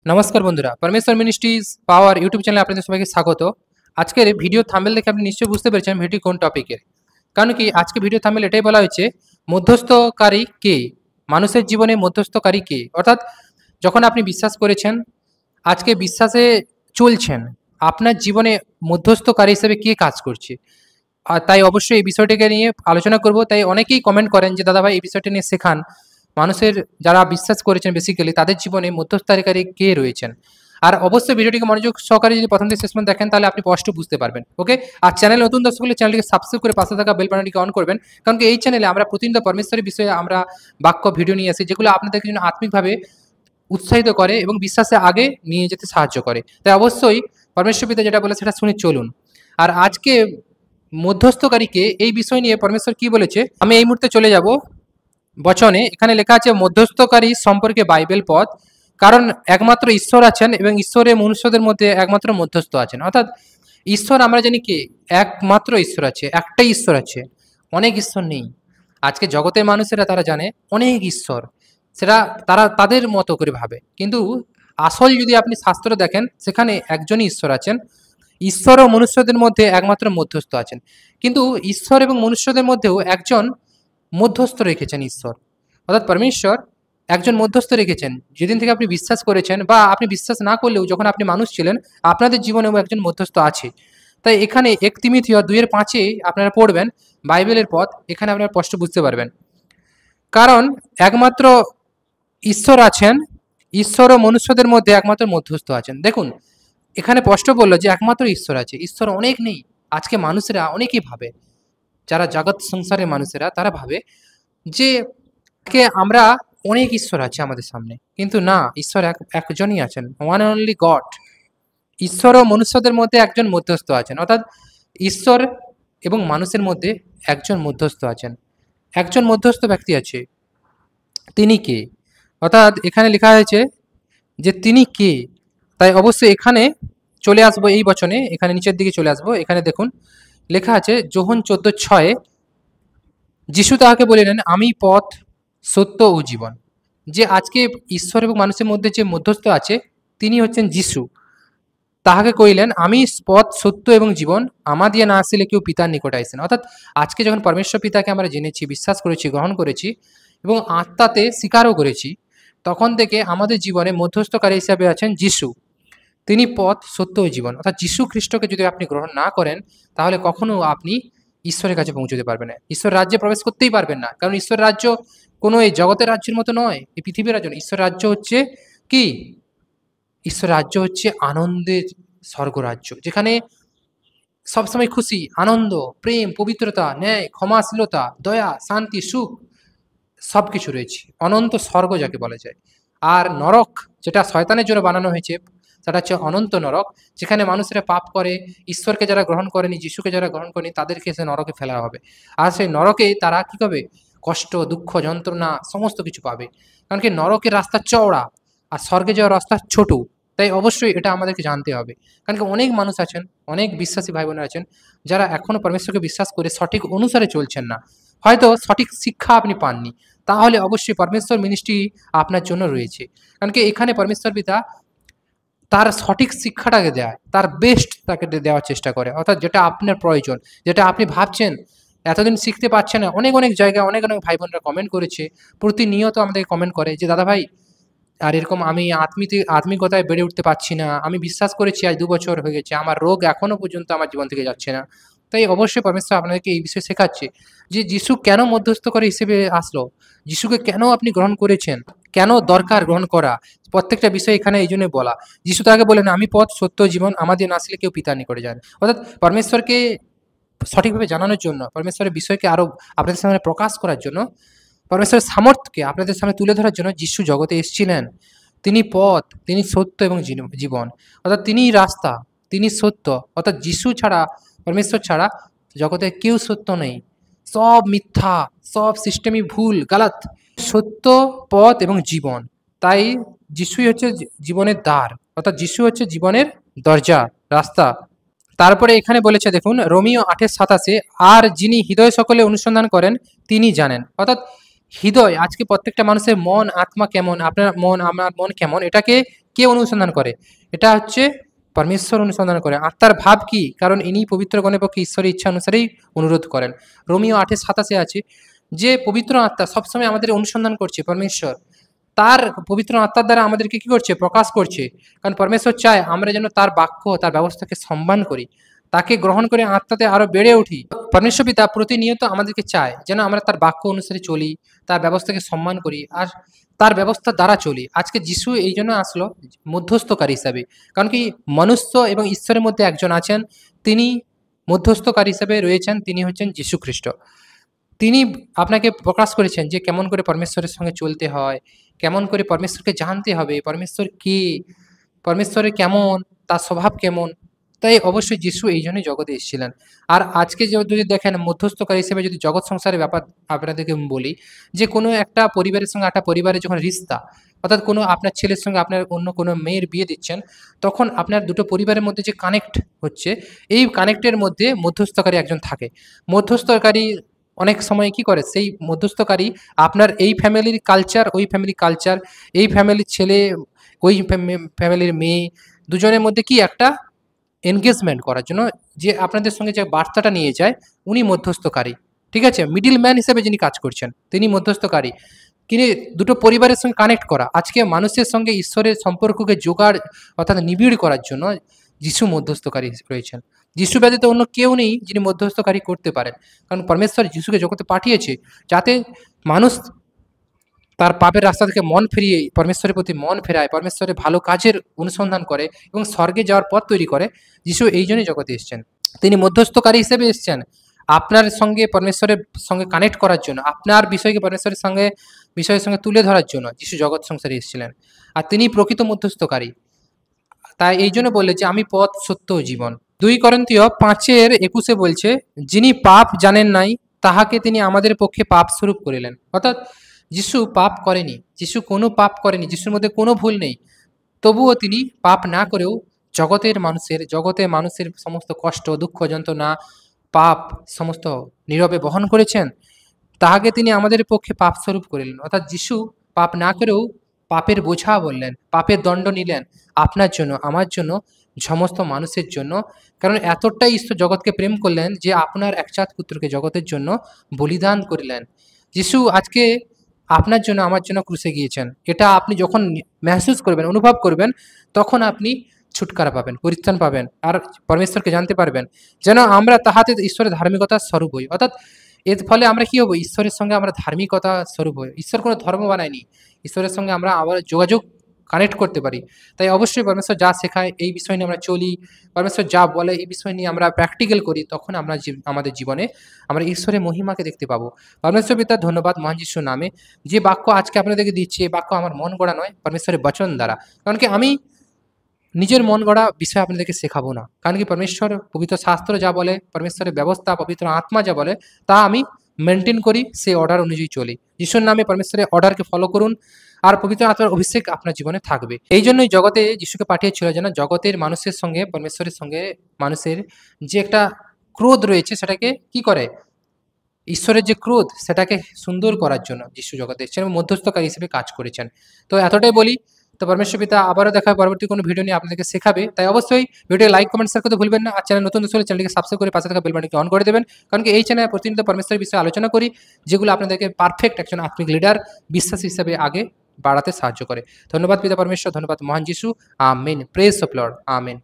নমস্কার বন্ধুরা, পরমেশ্বর মিনিস্ট্রিজ পাওয়ার ইউটিউব চ্যানেলে আপনাদের সবাইকে স্বাগত। আজকের ভিডিও থাম্বনেল দেখে আপনি নিশ্চয়ই বুঝতে পেরেছেন ভিডিও কোন টপিকের। কারণ কি আজকে ভিডিও থাম্বনেল এটাই বলা হয়েছে, মধ্যস্থকারী কে, মানুষের জীবনে মধ্যস্থকারী কে। অর্থাৎ যখন আপনি বিশ্বাস করেছেন, আজকে বিশ্বাসে চলছেন, আপনার জীবনে মধ্যস্থকারী হিসেবে কে কাজ করছে। আর তাই অবশ্যই এই বিষয়টিকে নিয়ে আলোচনা করব। তাই অনেকেই কমেন্ট করেন যে দাদা ভাই এই বিষয়টি নিয়ে শেখান, মানুষের যারা বিশ্বাস করেছেন বেসিক্যালি তাদের জীবনে মধ্যস্থতাকারী কে রয়েছেন। আর অবশ্যই ভিডিওটিকে মনোযোগ সহকারে যদি প্রথম থেকে শেষ পর্যন্ত দেখেন তাহলে আপনি স্পষ্ট বুঝতে পারবেন। ওকে, আর চ্যানেল নতুন দর্শক হলে চ্যানেলটিকে সাবস্ক্রাইব করে পাশে থাকা বেল বাটনটিকে অন করবেন, কারণ কি এই চ্যানেলে আমরা প্রতিদিন পরমেশ্বরের বিষয়ে আমরা বাক্য ভিডিও নিয়ে আসি, যেগুলো আপনাদের জন্য আত্মিকভাবে উৎসাহিত করে এবং বিশ্বাসে আগে নিয়ে যেতে সাহায্য করে। তাই অবশ্যই পরমেশ্বর পিতা যেটা বলে সেটা শুনে চলুন। আর আজকে মধ্যস্থকারীকে এই বিষয় নিয়ে পরমেশ্বর কি বলেছে আমি এই মুহূর্তে চলে যাব বচনে। এখানে লেখা আছে মধ্যস্থকারী সম্পর্কে বাইবেল পথ। কারণ একমাত্র ঈশ্বর আছেন এবং ঈশ্বরের মনুষ্যদের মধ্যে একমাত্র মধ্যস্থ আছেন। অর্থাৎ ঈশ্বর আমরা জানি কি একমাত্র ঈশ্বর আছে, একটাই ঈশ্বর আছে, অনেক ঈশ্বর নেই। আজকে জগতের মানুষেরা তারা জানে অনেক ঈশ্বর, সেটা তারা তাদের মতো করে ভাবে, কিন্তু আসল যদি আপনি শাস্ত্র দেখেন সেখানে একজনই ঈশ্বর আছেন। ঈশ্বর ও মনুষ্যদের মধ্যে একমাত্র মধ্যস্থ আছেন, কিন্তু ঈশ্বর এবং মনুষ্যদের মধ্যেও একজন মধ্যস্থ রেখেছেন ঈশ্বর, অর্থাৎ পরমেশ্বর একজন মধ্যস্থ রেখেছেন। যেদিন থেকে আপনি বিশ্বাস করেছেন বা আপনি বিশ্বাস না করলেও যখন আপনি মানুষ ছিলেন আপনাদের জীবনেও একজন মধ্যস্থ আছে। তাই এখানে 1 তিমথিয় 2:5 আপনারা পড়বেন বাইবেলের পথ, এখানে আপনারা স্পষ্ট বুঝতে পারবেন। কারণ একমাত্র ঈশ্বর আছেন, ঈশ্বর ও মনুষ্যদের মধ্যে একমাত্র মধ্যস্থ আছেন। দেখুন এখানে স্পষ্ট বললো যে একমাত্র ঈশ্বর আছে, ঈশ্বর অনেক নেই। আজকে মানুষেরা অনেকেই ভাবে, যারা জগৎ সংসারের মানুষেরা তারা ভাবে যে আমরা অনেক ঈশ্বর আছে আমাদের সামনে, কিন্তু না, ঈশ্বর একজনই আছেন, ওয়ান অনলি গড। ঈশ্বর ও মনুষ্যদের মধ্যে একজন মধ্যস্থ আছেন, অর্থাৎ ঈশ্বর এবং মানুষের মধ্যে একজন মধ্যস্থ আছেন, একজন মধ্যস্থ ব্যক্তি আছে। তিনি কে? অর্থাৎ এখানে লেখা হয়েছে যে তিনি কে। তাই অবশ্যই এখানে চলে আসবো এই বচনে, এখানে নিচের দিকে চলে আসবো। এখানে দেখুন লেখা আছে যোহন 14:6, যিশু তাহাকে বলিলেন আমি পথ সত্য ও জীবন। যে আজকে ঈশ্বর এবং মানুষের মধ্যে যে মধ্যস্থ আছে তিনি হচ্ছেন যিশু। তাহাকে কইলেন আমি পথ সত্য এবং জীবন, আমা দিয়ে না আসিলে কেউ পিতার নিকট আইসে না। অর্থাৎ আজকে যখন পরমেশ্বর পিতাকে আমরা জেনেছি, বিশ্বাস করেছি, গ্রহণ করেছি এবং আত্মাতে স্বীকারও করেছি, তখন থেকে আমাদের জীবনে মধ্যস্থকারী হিসাবে আছেন যিশু। তিনি পথ সত্য ও জীবন। অর্থাৎ যিশু খ্রিস্টকে যদি আপনি গ্রহণ না করেন তাহলে কখনো আপনি ঈশ্বরের কাছে পৌঁছতে পারবেন না, ঈশ্বর রাজ্যে প্রবেশ করতেই পারবেন না। কারণ ঈশ্বর রাজ্য কোনো এই জগতের রাজ্যের মতো নয়, এই পৃথিবীর রাজ্য নয়। ঈশ্বর রাজ্য হচ্ছে কি? ঈশ্বর রাজ্য হচ্ছে আনন্দের স্বর্গরাজ্য, যেখানে সবসময় খুশি, আনন্দ, প্রেম, পবিত্রতা, ন্যায়, ক্ষমাশীলতা, দয়া, শান্তি, সুখ সবকিছু রয়েছে। অনন্ত স্বর্গ যাকে বলা যায়। আর নরক যেটা শয়তানের জন্য বানানো হয়েছে সেটা হচ্ছে অনন্ত নরক, যেখানে মানুষেরা পাপ করে, ঈশ্বরকে যারা গ্রহণ করেনি, যিশুকে যারা গ্রহণ করেনি, তাদেরকে সে নরকে ফেলা হবে। আর সেই নরকে তারা কি করবে? কষ্ট, দুঃখ, যন্ত্রণা সমস্ত কিছু পাবে। কারণ কি নরকের রাস্তা চওড়া আর স্বর্গে যাওয়ার রাস্তা ছোট। তাই অবশ্যই এটা আমাদেরকে জানতে হবে। কারণ কি অনেক মানুষ আছেন, অনেক বিশ্বাসী ভাই বোনেরা আছেন যারা এখনো পরমেশ্বরকে বিশ্বাস করে সঠিক অনুসারে চলছেন না। হয়তো সঠিক শিক্ষা আপনি পাননি, তাহলে অবশ্যই পরমেশ্বর মিনিস্ট্রি আপনার জন্য রয়েছে। কারণ কি এখানে পরমেশ্বর পিতা তার সঠিক শিক্ষাটাকে দেয়, তার বেস্ট তাকে দেওয়ার চেষ্টা করে। অর্থাৎ যেটা আপনার প্রয়োজন, যেটা আপনি ভাবছেন এতদিন শিখতে পারছেন না। অনেক অনেক জায়গায় অনেক অনেক ভাই বোনরা কমেন্ট করেছে, প্রতিনিয়ত আমাদেরকে কমেন্ট করে যে দাদা ভাই আর এরকম আমি আত্মিকতায় বেড়ে উঠতে পারছি না, আমি বিশ্বাস করেছি আজ 2 বছর হয়ে গেছে, আমার রোগ এখনো পর্যন্ত আমার জীবন থেকে যাচ্ছে না। তাই অবশ্যই পরমেশ্বর আপনাদেরকে এই বিষয়ে শেখাচ্ছে যে যিশু কেন মধ্যস্থকারী হিসেবে আসলো, যিশুকে কেন আপনি গ্রহণ করেছেন, কেন দরকার গ্রহণ করা, প্রত্যেকটা বিষয় এখানে এই জন্য বলা। যিশু তাকে বলেন আমি পথ সত্য জীবন, আমাদের না আসলে কেউ পিতার নিকটে যান। অর্থাৎ পরমেশ্বরকে সঠিকভাবে জানানোর জন্য, পরমেশ্বরের বিষয়কে আরো আপনাদের সামনে প্রকাশ করার জন্য, পরমেশ্বরের সামর্থ্যকে আপনাদের সামনে তুলে ধরার জন্য যিশু জগতে এসেছিলেন। তিনি পথ, তিনি সত্য এবং জীবন, অর্থাৎ তিনি রাস্তা, তিনি সত্য। অর্থাৎ যিশু ছাড়া, পরমেশ্বর ছাড়া জগতে কেউ সত্য নেই, সব মিথ্যা, সব সিস্টেমই ভুল, গালাত। সত্য, পথ এবং জীবন। তাই যিশুই হচ্ছে জীবনের দ্বার, অর্থাৎ যিশু হচ্ছে জীবনের দরজা, রাস্তা। তারপরে এখানে বলেছে দেখুন রোমিও 8:27, আর যিনি হৃদয় সকলে অনুসন্ধান করেন তিনি জানেন। অর্থাৎ হৃদয়, আজকে প্রত্যেকটা মানুষের মন, আত্মা কেমন, আপনার মন, আমার মন কেমন, এটাকে কে অনুসন্ধান করে? এটা হচ্ছে পরমেশ্বর অনুসন্ধান করে। আত্মার ভাব কি? কারণ ইনি পবিত্রগণের পক্ষে ঈশ্বরের ইচ্ছা অনুসারেই অনুরোধ করেন। রোমিও 8:27 আছে যে পবিত্র আত্মা সবসময় আমাদের অনুসন্ধান করছে পরমেশ্বর। তার পবিত্র আত্মার দ্বারা আমাদেরকে কি করছে? প্রকাশ করছে। কারণ পরমেশ্বর চায় আমরা যেন তার বাক্য, তার ব্যবস্থাকে সম্মান করি। তাকে গ্রহণ করে আত্মাতে আরো বেড়ে উঠি। পরমেশ্বর পিতা প্রতিনিয়ত আমাদেরকে চায় যেন আমরা তার বাক্য অনুসারে চলি, তার ব্যবস্থাকে সম্মান করি আর তার ব্যবস্থা দ্বারা চলি। আজকে যিশু এই জন্য আসলো মধ্যস্থকারী হিসাবে। কারণ কি মনুষ্য এবং ঈশ্বরের মধ্যে একজন আছেন, তিনি মধ্যস্থকারী হিসাবে রয়েছেন, তিনি হচ্ছেন যীশু খ্রিস্ট। তিনি আপনাকে প্রকাশ করেছেন যে কেমন করে পরমেশ্বরের সঙ্গে চলতে হয়, কেমন করে পরমেশ্বরকে জানতে হবে, পরমেশ্বর কে, পরমেশ্বরের কেমন, তার স্বভাব কেমন। তাই অবশ্যই যিশু এই জন্যই জগতে এসেছিলেন। আর আজকে যদি দেখেন মধ্যস্থকারী হিসেবে যদি জগৎ সংসারের ব্যাপার আপনাদেরকে বলি, যে কোনো একটা পরিবারের সঙ্গে একটা পরিবারের যখন রিস্তা, অর্থাৎ কোনো আপনার ছেলের সঙ্গে আপনার অন্য কোনো মেয়ের বিয়ে দিচ্ছেন, তখন আপনার দুটো পরিবারের মধ্যে যে কানেক্ট হচ্ছে, এই কানেক্টের মধ্যে মধ্যস্থকারী একজন থাকে। মধ্যস্থকারী অনেক সময় কি করে, সেই মধ্যস্থকারী আপনার এই ফ্যামিলির কালচার, ওই ফ্যামিলির কালচার, এই ফ্যামিলির ছেলে, ওই ফ্যামিলির মেয়ে, দুজনের মধ্যে কি একটা এনগেজমেন্ট করার জন্য যে আপনাদের সঙ্গে যে বার্তাটা নিয়ে যায়, উনি মধ্যস্থকারী। ঠিক আছে, মিডিল ম্যান হিসেবে যিনি কাজ করছেন তিনি মধ্যস্থকারী। তিনি দুটো পরিবারের সঙ্গে কানেক্ট করা, আজকে মানুষের সঙ্গে ঈশ্বরের সম্পর্ককে জোগাড় অর্থাৎ নিবিড় করার জন্য যিশু মধ্যস্থকারী রয়েছেন। যিশু ব্যতীত অন্য কেউ নেই যিনি মধ্যস্থকারী করতে পারেন। কারণ পরমেশ্বর যিশুকে জগতে পাঠিয়েছে যাতে মানুষ তার পাপের রাস্তা থেকে মন ফিরিয়ে পরমেশ্বরের প্রতি মন ফেরায়, পরমেশ্বরের ভালো কাজের অনুসন্ধান করে এবং স্বর্গে যাওয়ার পথ তৈরি করে। যিশু এই জন্যই জগতে এসেছেন, তিনি মধ্যস্থকারী হিসেবে এসেছেন আপনার সঙ্গে পরমেশ্বরের সঙ্গে কানেক্ট করার জন্য, আপনার বিষয়কে পরমেশ্বরের সঙ্গে বিষয়ের সঙ্গে তুলে ধরার জন্য যিশু জগৎ সংসারে এসেছিলেন। আর তিনি প্রকৃত মধ্যস্থকারী। তাই এই জন্য বললে যে আমি পথ, সত্য ও জীবন। 2 করিন্থীয় 5:21 বলছে, যিনি পাপ জানেন নাই তাহাকে তিনি আমাদের পক্ষে পাপ স্বরূপ করিলেন। অর্থাৎ যিশু পাপ করেনি, যিশু কোনো পাপ করেনি, যিশুর মধ্যে কোনো ভুল নেই। তবুও তিনি পাপ না করেও জগতের মানুষের সমস্ত কষ্ট, দুঃখ, যন্ত্রণা, পাপ সমস্ত নীরবে বহন করেছেন। তাহাকে তিনি আমাদের পক্ষে পাপ স্বরূপ করিলেন। অর্থাৎ যিশু পাপ না করেও পাপের বোঝা বললেন, পাপের দণ্ড নিলেন আপনার জন্য, আমার জন্য, সমস্ত মানুষের জন্য। কারণ এতটাই ঈশ্বর জগৎকে প্রেম করলেন যে আপনার একজাত পুত্রকে জগতের জন্য বলিদান করিলেন। যিশু আজকে আপনার জন্য, আমার জন্য ক্রুশে গিয়েছেন। এটা আপনি যখন মেহসুস করবেন, অনুভব করবেন, তখন আপনি ছুটকারা পাবেন, পরিত্রাণ পাবেন আর পরমেশ্বরকে জানতে পারবেন। যেন আমরা তাহাতে ঈশ্বরের ধার্মিকতার স্বরূপ হই। অর্থাৎ এর ফলে আমরা কি হবো? ঈশ্বরের সঙ্গে আমরা ধার্মিকতা স্বরূপ হই। ঈশ্বর কোনো ধর্ম বানায়নি, ঈশ্বরের সঙ্গে আমরা আবার যোগাযোগ কানেক্ট করতে পারি। তাই অবশ্যই পরমেশ্বর যা শেখায় এই বিষয় নিয়ে আমরা চলি, পরমেশ্বর যা বলে এই বিষয় নিয়ে আমরা প্র্যাকটিক্যাল করি, তখন আমরা আমাদের জীবনে আমরা ঈশ্বরের মহিমাকে দেখতে পাবো। পরমেশ্বর পিতা ধন্যবাদ মহান যিশুর নামে। যে বাক্য আজকে আপনাদেরকে দিচ্ছি, এই বাক্য আমার মন গড়া নয়, পরমেশ্বরের বচন দ্বারা। কারণ কি আমি নিজের মন গড়া বিষয় আপনাদেরকে শেখাবো না। কারণ কি পরমেশ্বর পবিত্র শাস্ত্র যা বলে, পরমেশ্বরের ব্যবস্থা, পবিত্র আত্মা যা বলে, তা আমি মেনটেন করি, সেই অর্ডার অনুযায়ী চলি। যিশুর নামে পরমেশ্বরের অর্ডারকে ফলো করুন আর পবিত্র আত্মার অভিষেক আপনার জীবনে থাকবে। এই জন্যই জগতে যিশুকে পাঠিয়েছিল যেন জগতের মানুষের সঙ্গে, পরমেশ্বরের সঙ্গে মানুষের যে একটা ক্রোধ রয়েছে সেটাকে কি করে, ঈশ্বরের যে ক্রোধ সেটাকে সুন্দর করার জন্য যিশু জগতে এসেছেন এবং মধ্যস্থকারী হিসেবে কাজ করেছেন। তো এতটাই বলি। তো পরমেশ্বর পিতা আবারও দেখা হবে পরবর্তী কোনো ভিডিও নিয়ে আপনাদেরকে শেখাবে। তাই অবশ্যই ভিডিও লাইক, কমেন্ট, শেয়ার করতে ভুলবেন না। আর চ্যানেল নতুন হলে চ্যানেলকে সাবস্ক্রাইব করে পাশে থাকা বেল বাটনটি অন করে দেবেন। কারণ কি এই চ্যানেলে প্রতিনিয়ত পরমেশ্বরের বিষয়ে আলোচনা করি, যেগুলো আপনাদেরকে পারফেক্ট একজন আত্মিক লিডার, বিশ্বাস হিসাবে আগে বাড়াতে সাহায্য করে। ধন্যবাদ পিতা পরমেশ্বর, ধন্যবাদ মহান যিশু। Amen. Praise of Lord. Amen.